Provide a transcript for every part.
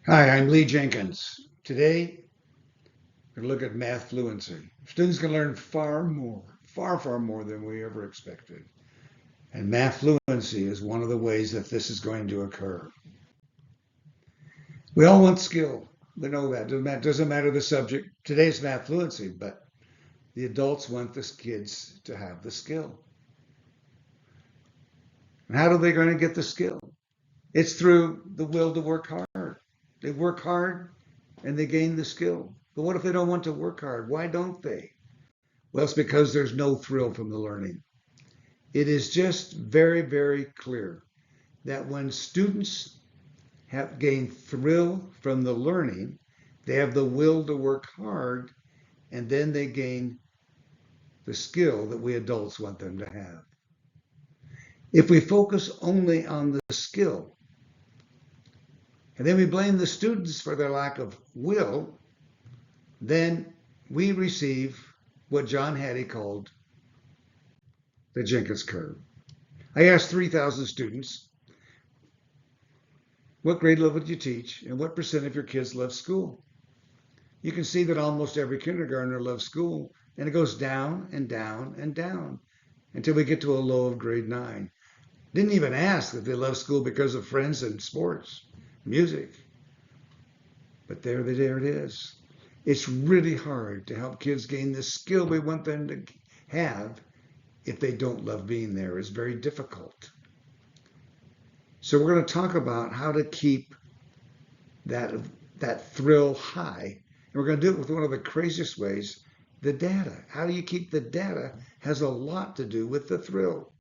Hi, I'm Lee Jenkins. Today, we're going to look at math fluency. Students can learn far more than we ever expected. And math fluency is one of the ways that this is going to occur. We all want skill. We know that. Doesn't matter the subject. Today's math fluency, but the adults want the kids to have the skill. And how are they going to get the skill? It's through the will to work hard. They work hard and they gain the skill. But what if they don't want to work hard? Why don't they? Well, it's because there's no thrill from the learning. It is just very, very clear that when students have gained thrill from the learning, they have the will to work hard, and then they gain the skill that we adults want them to have. If we focus only on the skill, and then we blame the students for their lack of will, then we receive what John Hattie called the Jenkins curve. I asked 3,000 students, what grade level do you teach, and what percent of your kids love school? You can see that almost every kindergartner loves school, and it goes down and down and down until we get to a low of grade 9. Didn't even ask if they love school because of friends and sports, music. But there it is. It's really hard to help kids gain the skill we want them to have if they don't love being there. It's very difficult. So we're going to talk about how to keep that thrill high. And we're going to do it with one of the craziest ways, the data. How do you keep the data has a lot to do with the thrill.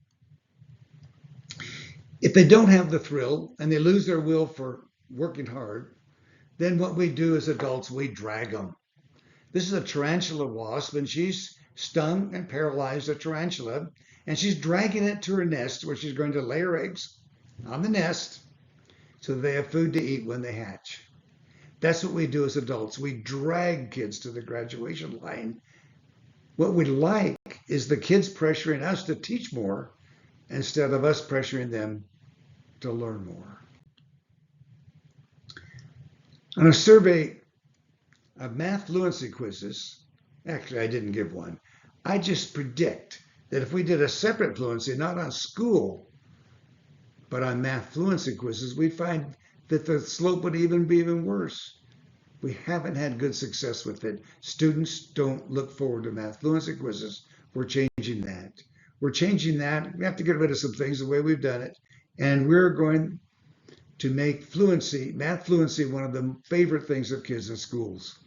If they don't have the thrill and they lose their will for working hard, then what we do as adults, we drag them. This is a tarantula wasp, and she's stung and paralyzed a tarantula, and she's dragging it to her nest where she's going to lay her eggs on the nest so they have food to eat when they hatch. That's what we do as adults. We drag kids to the graduation line. What we like is the kids pressuring us to teach more instead of us pressuring them to learn more. On a survey of math fluency quizzes, actually, I didn't give one. I just predict that if we did a separate fluency, not on school, but on math fluency quizzes, we'd find that the slope would be even worse. We haven't had good success with it. Students don't look forward to math fluency quizzes. We're changing that. We're changing that. We have to get rid of some things the way we've done it. And we're going to make fluency, math fluency, one of the favorite things of kids in schools.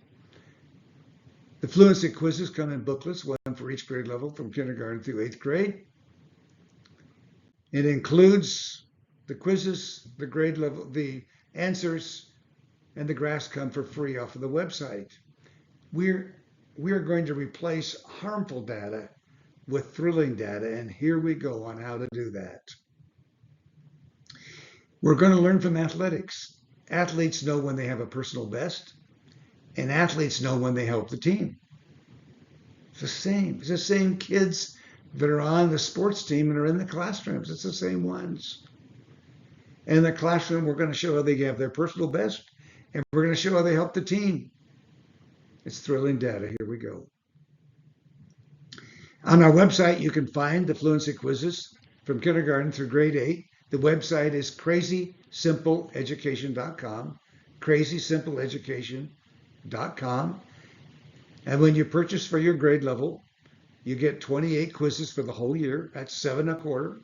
The fluency quizzes come in booklets, one for each grade level from kindergarten through 8th grade. It includes the quizzes, the grade level, the answers, and the graphs come for free off of the website. We're going to replace harmful data with thrilling data, and here we go on how to do that. We're going to learn from athletics. Athletes know when they have a personal best, and athletes know when they help the team. It's the same. It's the same kids that are on the sports team and are in the classrooms. It's the same ones. And in the classroom, we're going to show how they have their personal best, and we're going to show how they help the team. It's thrilling data. Here we go. On our website, you can find the fluency quizzes from kindergarten through grade 8. The website is crazysimpleeducation.com, crazysimpleeducation.com. And when you purchase for your grade level, you get 28 quizzes for the whole year. That's $7.25.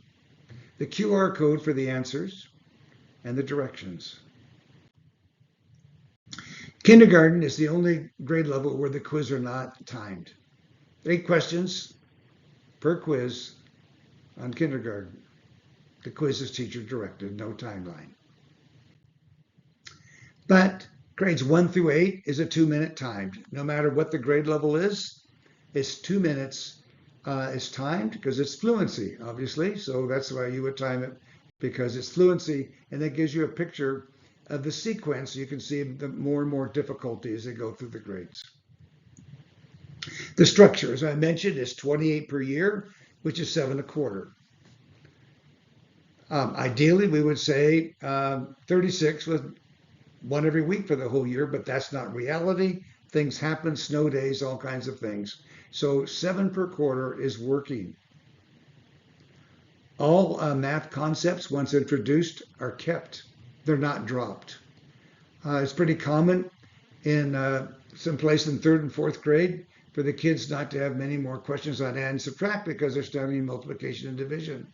The QR code for the answers and the directions. Kindergarten is the only grade level where the quiz are not timed. 8 questions per quiz on kindergarten. The quiz is teacher directed, no timeline. But grades 1 through 8 is a 2-minute timed. No matter what the grade level is, it's 2 minutes. It's timed because it's fluency, obviously. So that's why you would time it, because it's fluency, and that gives you a picture of the sequence. You can see the more and more difficulty as they go through the grades. The structure, as I mentioned, is 28 per year, which is $7.25. Ideally, we would say 36 with one every week for the whole year, but that's not reality. Things happen, snow days, all kinds of things. So 7 per quarter is working. All math concepts, once introduced, are kept. They're not dropped. It's pretty common in some place in 3rd and 4th grade for the kids not to have many more questions on add and subtract because they're studying multiplication and division.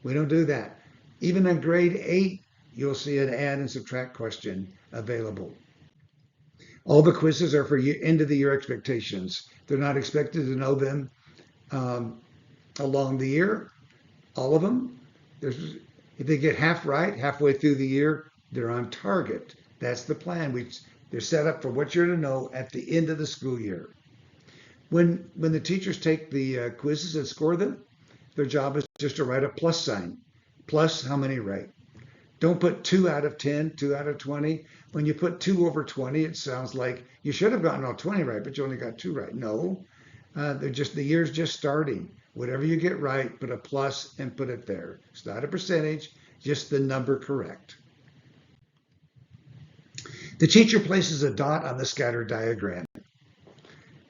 We don't do that. Even in grade 8, you'll see an add and subtract question available. All the quizzes are for end of the year expectations. They're not expected to know them along the year, all of them. If they get half right halfway through the year, they're on target. That's the plan. They're set up for what you're to know at the end of the school year. When the teachers take the quizzes and score them, their job is just to write a plus sign. Plus how many right. Don't put 2 out of 10, 2 out of 20. When you put 2 over 20, it sounds like you should have gotten all 20 right, but you only got 2 right. No, the year's just starting. Whatever you get right, put a plus and put it there. It's not a percentage, just the number correct. The teacher places a dot on the scatter diagram.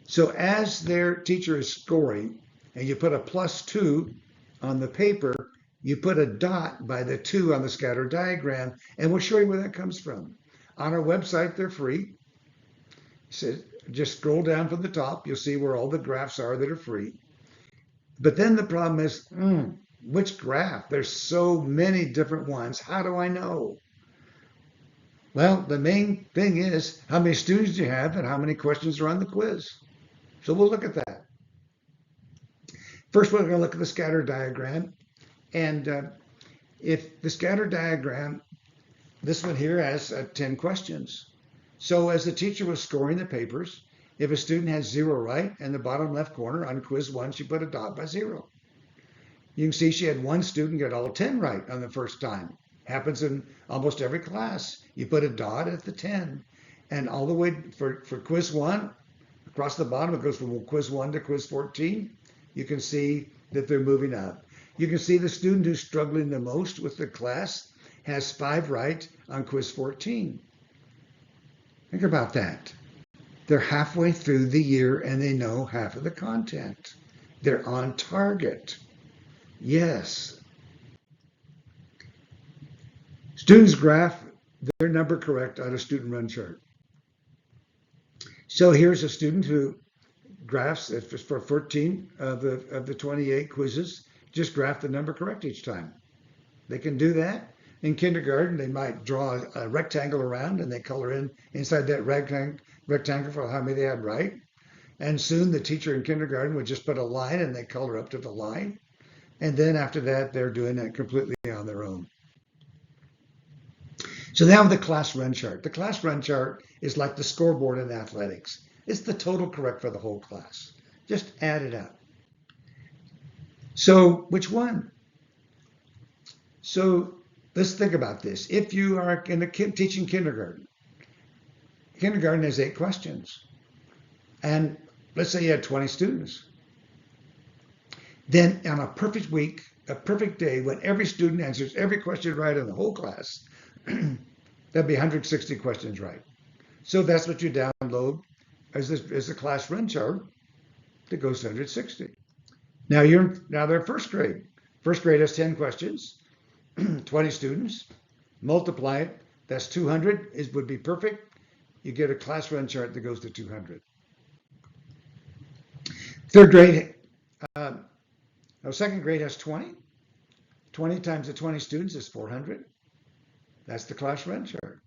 So as their teacher is scoring, and you put a +2 on the paper, you put a dot by the 2 on the scatter diagram, and we'll show you where that comes from. On our website, they're free. So just scroll down from the top. You'll see where all the graphs are that are free. But then the problem is, which graph? There's so many different ones. How do I know? Well, the main thing is how many students you have and how many questions are on the quiz. So we'll look at that. First, we're going to look at the scatter diagram. And if the scatter diagram, this one here has 10 questions. So as the teacher was scoring the papers, if a student has 0 right in the bottom left corner on quiz 1, she put a dot by 0. You can see she had 1 student get all 10 right on the first time. Happens in almost every class. You put a dot at the 10. And all the way for quiz 1, across the bottom, it goes from quiz 1 to quiz 14. You can see that they're moving up. You can see the student who's struggling the most with the class has 5 right on quiz 14. Think about that. They're halfway through the year and they know half of the content. They're on target. Yes. Students graph their number correct on a student run chart. So here's a student who graphs for 14 of the 28 quizzes, just graph the number correct each time. They can do that. In kindergarten, they might draw a rectangle around and they color in inside that rectangle for how many they had right. And soon the teacher in kindergarten would just put a line and they color up to the line. And then after that, they're doing that completely on their own. So now the class run chart. The class run chart is like the scoreboard in athletics. It's the total correct for the whole class. Just add it up. So which one? So let's think about this. If you are teaching kindergarten, kindergarten has 8 questions. And let's say you had 20 students. Then on a perfect week, a perfect day, when every student answers every question right in the whole class, that'd be 160 questions right. So that's what you download as a class run chart that goes to 160. Now they're first grade. First grade has 10 questions, 20 students. Multiply it. That's 200. Would be perfect. You get a class run chart that goes to 200. Third grade, second grade has 20. 20 times the 20 students is 400. That's the class run chart.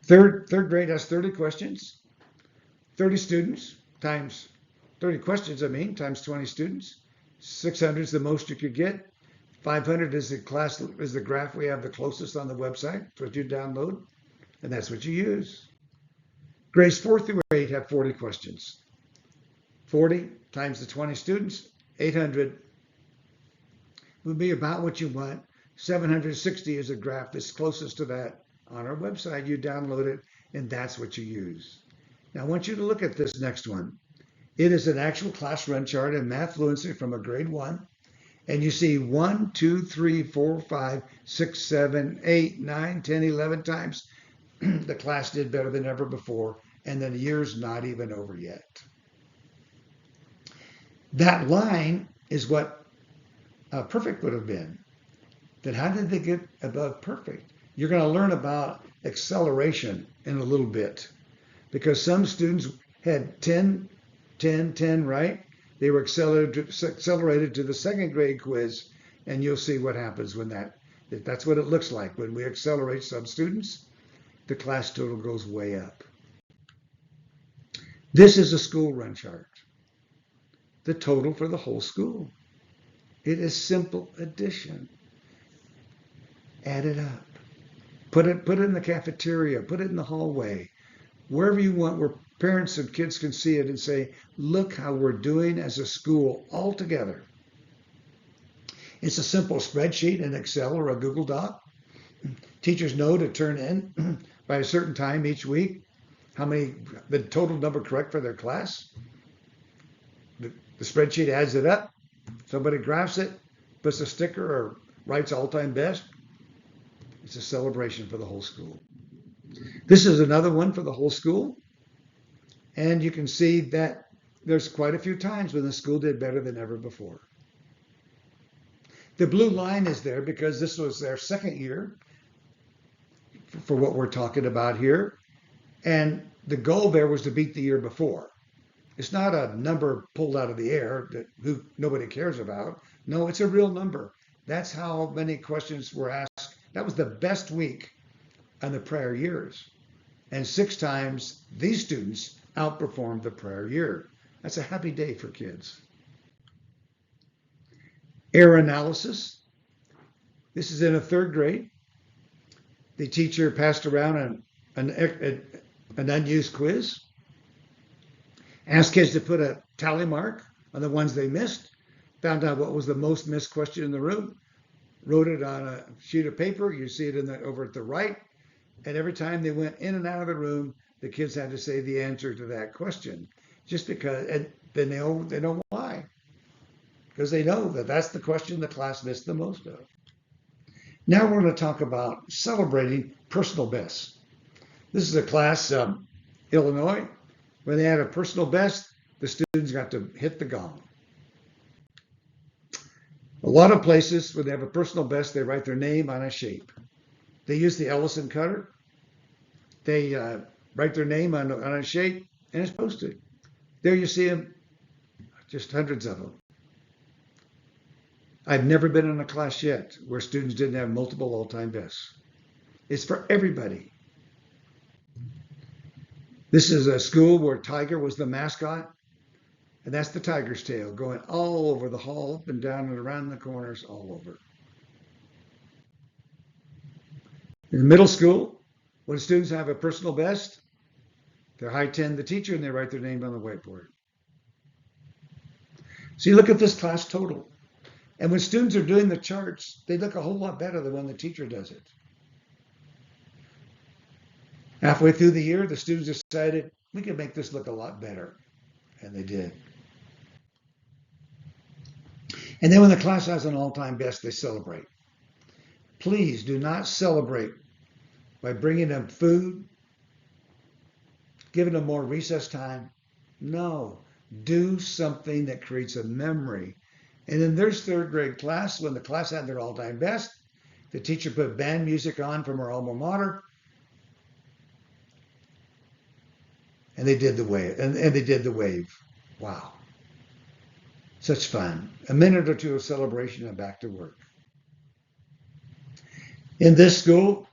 Third grade has 30 questions. 30 students times 30 questions, times 20 students. 600 is the most you could get. 500 is the graph we have the closest on the website. That's what you download, and that's what you use. Grades 4 through 8 have 40 questions. 40 times the 20 students, 800 would be about what you want. 760 is a graph that's closest to that on our website. You download it, and that's what you use. Now, I want you to look at this next one. It is an actual class run chart in math fluency from a grade 1. And you see 1, 2, 3, 4, 5, 6, 7, 8, 9, 10, 11 times the class did better than ever before, and the year's not even over yet. That line is what perfect would have been. Then how did they get above perfect? You're going to learn about acceleration in a little bit, because some students had 10, 10, 10, right? They were accelerated to the second grade quiz, and you'll see what happens when that's what it looks like. When we accelerate some students, the class total goes way up. This is a school run chart. The total for the whole school. It is simple addition. Add it up. Put it in the cafeteria, put it in the hallway, wherever you want, where parents and kids can see it and say, look how we're doing as a school all together. It's a simple spreadsheet in Excel or a Google Doc. Teachers know to turn in by a certain time each week the total number correct for their class. The spreadsheet adds it up. Somebody graphs it, puts a sticker or writes all-time best. It's a celebration for the whole school. This is another one for the whole school. And you can see that there's quite a few times when the school did better than ever before. The blue line is there because this was their second year for what we're talking about here. And the goal there was to beat the year before. It's not a number pulled out of the air that nobody cares about. No, it's a real number. That's how many questions were asked. That was the best week in the prior years. And 6 times these students outperformed the prior year. That's a happy day for kids. Error analysis. This is in a 3rd grade. The teacher passed around an unused quiz. Asked kids to put a tally mark on the ones they missed. Found out what was the most missed question in the room. Wrote it on a sheet of paper. You see it over at the right. And every time they went in and out of the room, the kids had to say the answer to that question. Just because, and then they know why. Because they know that that's the question the class missed the most of. Now we're going to talk about celebrating personal bests. This is a class, Illinois. When they had a personal best, the students got to hit the gong. A lot of places, when they have a personal best, they write their name on a shape. They use the Ellison cutter. They write their name on a shape, and it's posted. There you see them, just hundreds of them. I've never been in a class yet where students didn't have multiple all-time bests. It's for everybody. This is a school where Tiger was the mascot, and that's the tiger's tail going all over the hall, up and down and around the corners, all over. In middle school, when students have a personal best, they high-ten the teacher and they write their name on the whiteboard. So you look at this class total. And when students are doing the charts, they look a whole lot better than when the teacher does it. Halfway through the year, the students decided we could make this look a lot better. And they did. And then when the class has an all-time best, they celebrate. Please do not celebrate by bringing them food, giving them more recess time. No, do something that creates a memory. And in their 3rd grade class, when the class had their all-time best, the teacher put band music on from her alma mater, and they did the wave. And they did the wave. Wow, such fun! A minute or two of celebration and back to work. In this school,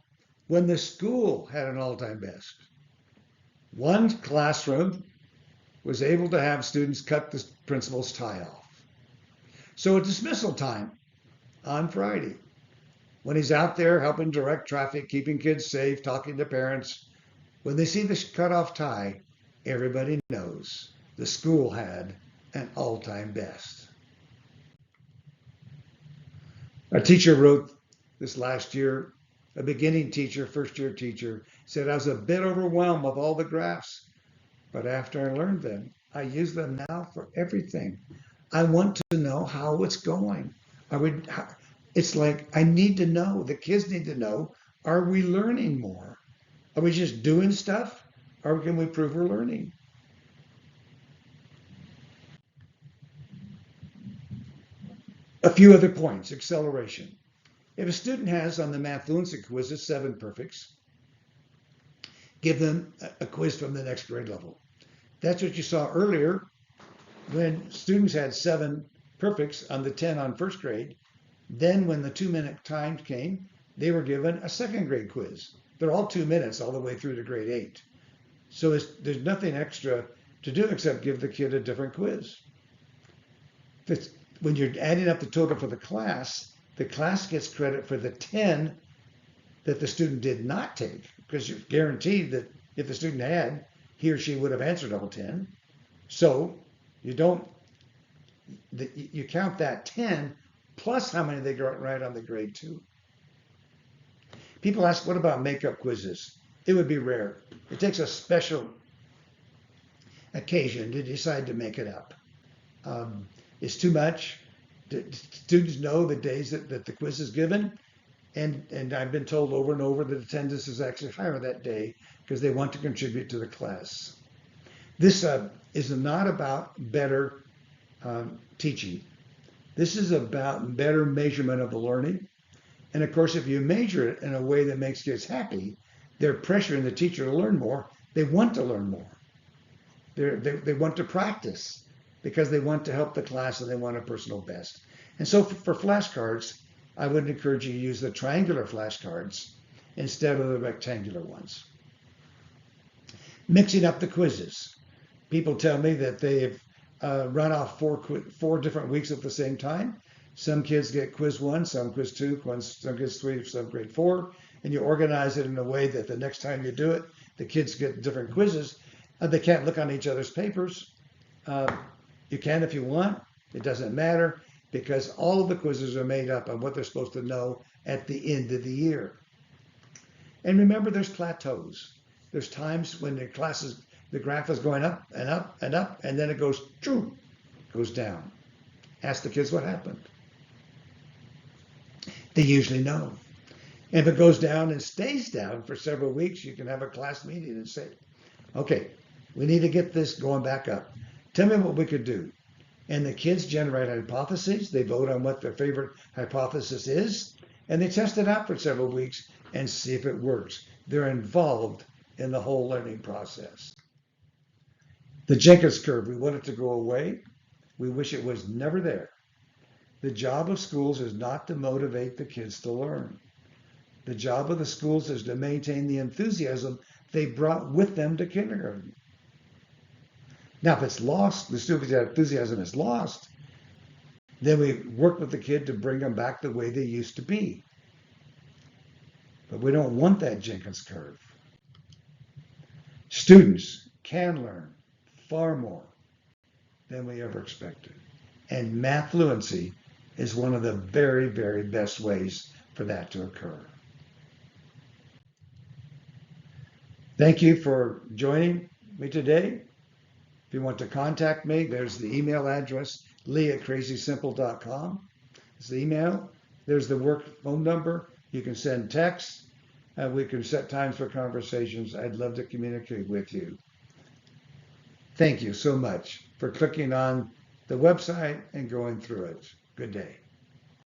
when the school had an all-time best, one classroom was able to have students cut the principal's tie off. So at dismissal time on Friday, when he's out there helping direct traffic, keeping kids safe, talking to parents, when they see the cut off tie, everybody knows the school had an all-time best. A teacher wrote this last year, a beginning teacher, 1st-year teacher, said, I was a bit overwhelmed with all the graphs, but after I learned them, I use them now for everything. I want to know how it's going. It's like I need to know, the kids need to know, are we learning more? Are we just doing stuff, or can we prove we're learning? A few other points. Acceleration. If a student has on the math fluency quizzes 7 perfects, give them a quiz from the next grade level. That's what you saw earlier when students had 7 perfects on the 10 on first grade. Then when the 2-minute time came, they were given a second grade quiz. They're all 2 minutes all the way through to grade 8. So there's nothing extra to do except give the kid a different quiz. When you're adding up the total for the class gets credit for the 10 that the student did not take, because you're guaranteed that if the student had, he or she would have answered all 10. So you count that 10 plus how many they got right on the grade 2. People ask, what about makeup quizzes? It would be rare. It takes a special occasion to decide to make it up. It's too much. Students know the days that the quiz is given, and I've been told over and over that attendance is actually higher that day because they want to contribute to the class. This is not about better teaching. This is about better measurement of the learning. And of course, if you measure it in a way that makes kids happy, they're pressuring the teacher to learn more. They want to learn more. They want to practice because they want to help the class and they want a personal best. And so for flashcards, I would encourage you to use the triangular flashcards instead of the rectangular ones. Mixing up the quizzes. People tell me that they've run off 4 different weeks at the same time. Some kids get quiz 1, some quiz 2, some quiz 3, some grade 4, and you organize it in a way that the next time you do it, the kids get different quizzes. They can't look on each other's papers. You can if you want. It doesn't matter because all of the quizzes are made up on what they're supposed to know at the end of the year. And remember, there's plateaus. There's times when the graph is going up and up and up, and then it goes down. Ask the kids what happened. They usually know. And if it goes down and stays down for several weeks, you can have a class meeting and say, okay, we need to get this going back up. Tell me what we could do. And the kids generate hypotheses. They vote on what their favorite hypothesis is, and they test it out for several weeks and see if it works. They're involved in the whole learning process. The Jenkins curve, we want it to go away. We wish it was never there. The job of schools is not to motivate the kids to learn. The job of the schools is to maintain the enthusiasm they brought with them to kindergarten. Now, if it's lost, the student's enthusiasm is lost, then we work with the kid to bring them back the way they used to be. But we don't want that Jenkins curve. Students can learn far more than we ever expected. And math fluency is one of the very, very best ways for that to occur. Thank you for joining me today. If you want to contact me, there's the email address, lee@crazysimple.com. It's the email. There's the work phone number. You can send texts. We can set times for conversations. I'd love to communicate with you. Thank you so much for clicking on the website and going through it. Good day.